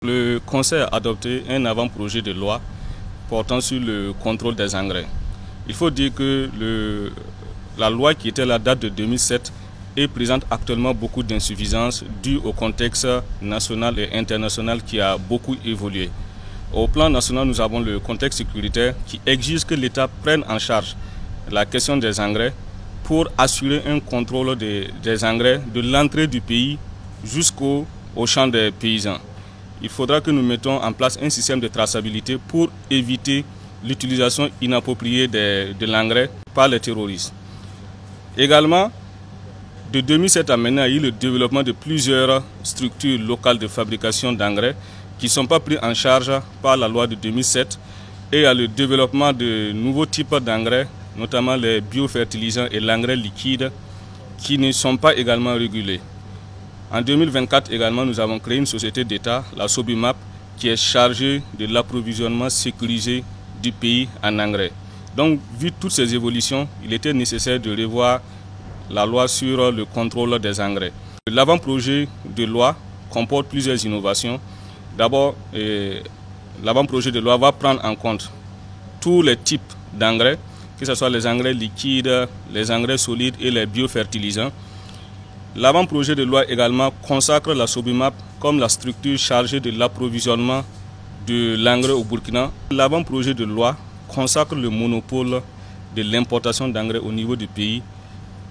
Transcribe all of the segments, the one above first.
Le Conseil a adopté un avant-projet de loi portant sur le contrôle des engrais. Il faut dire que la loi qui était là date de 2007 et présente actuellement beaucoup d'insuffisances dues au contexte national et international qui a beaucoup évolué. Au plan national, nous avons le contexte sécuritaire qui exige que l'État prenne en charge la question des engrais pour assurer un contrôle des engrais de l'entrée du pays jusqu'au champ des paysans. Il faudra que nous mettons en place un système de traçabilité pour éviter l'utilisation inappropriée de l'engrais par les terroristes. Également, de 2007 à maintenant, il y a eu le développement de plusieurs structures locales de fabrication d'engrais qui ne sont pas prises en charge par la loi de 2007 et à le développement de nouveaux types d'engrais, notamment les biofertilisants et l'engrais liquide, qui ne sont pas également régulés. En 2024 également, nous avons créé une société d'État, la Sobimap, qui est chargée de l'approvisionnement sécurisé du pays en engrais. Donc, vu toutes ces évolutions, il était nécessaire de revoir la loi sur le contrôle des engrais. L'avant-projet de loi comporte plusieurs innovations. D'abord, l'avant-projet de loi va prendre en compte tous les types d'engrais, que ce soit les engrais liquides, les engrais solides et les biofertilisants. L'avant-projet de loi également consacre la Sobimap comme la structure chargée de l'approvisionnement de l'engrais au Burkina. L'avant-projet de loi consacre le monopole de l'importation d'engrais au niveau du pays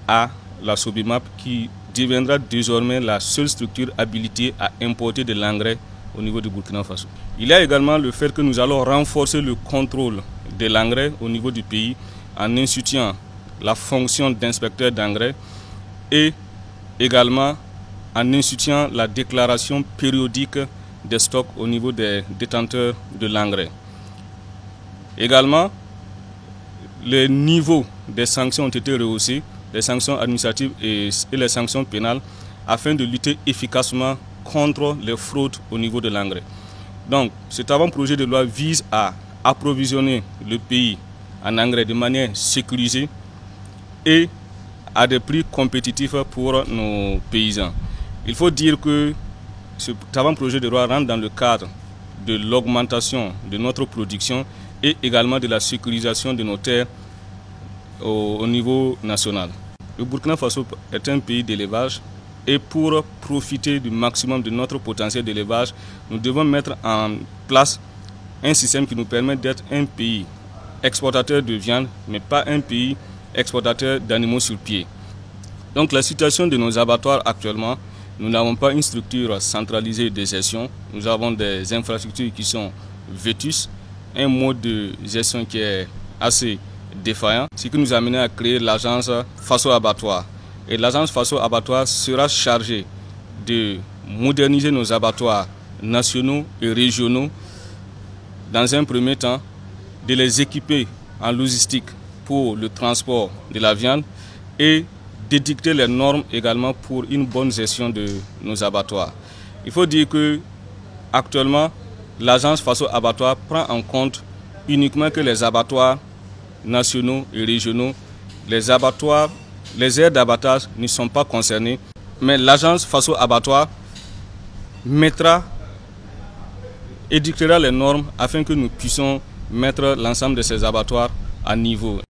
à la Sobimap qui deviendra désormais la seule structure habilitée à importer de l'engrais au niveau du Burkina Faso. Il y a également le fait que nous allons renforcer le contrôle de l'engrais au niveau du pays en instituant la fonction d'inspecteur d'engrais et également en instituant la déclaration périodique des stocks au niveau des détenteurs de l'engrais. Également, les niveaux des sanctions ont été rehaussés, les sanctions administratives et les sanctions pénales, afin de lutter efficacement contre les fraudes au niveau de l'engrais. Donc, cet avant-projet de loi vise à approvisionner le pays en engrais de manière sécurisée et à des prix compétitifs pour nos paysans. Il faut dire que cet avant-projet de loi rentre dans le cadre de l'augmentation de notre production et également de la sécurisation de nos terres au niveau national. Le Burkina Faso est un pays d'élevage et pour profiter du maximum de notre potentiel d'élevage, nous devons mettre en place un système qui nous permet d'être un pays exportateur de viande, mais pas un pays exportateur d'animaux sur pied. Donc la situation de nos abattoirs actuellement, nous n'avons pas une structure centralisée de gestion. Nous avons des infrastructures qui sont vétustes, un mode de gestion qui est assez défaillant, ce qui nous a amené à créer l'agence Faso Abattoir. Et l'agence Faso Abattoir sera chargée de moderniser nos abattoirs nationaux et régionaux dans un premier temps, de les équiper en logistique pour le transport de la viande et d'édicter les normes également pour une bonne gestion de nos abattoirs. Il faut dire que actuellement, l'agence Faso Abattoir prend en compte uniquement que les abattoirs nationaux et régionaux, les aires d'abattage ne sont pas concernées, mais l'agence Faso Abattoir édictera les normes afin que nous puissions mettre l'ensemble de ces abattoirs à niveau.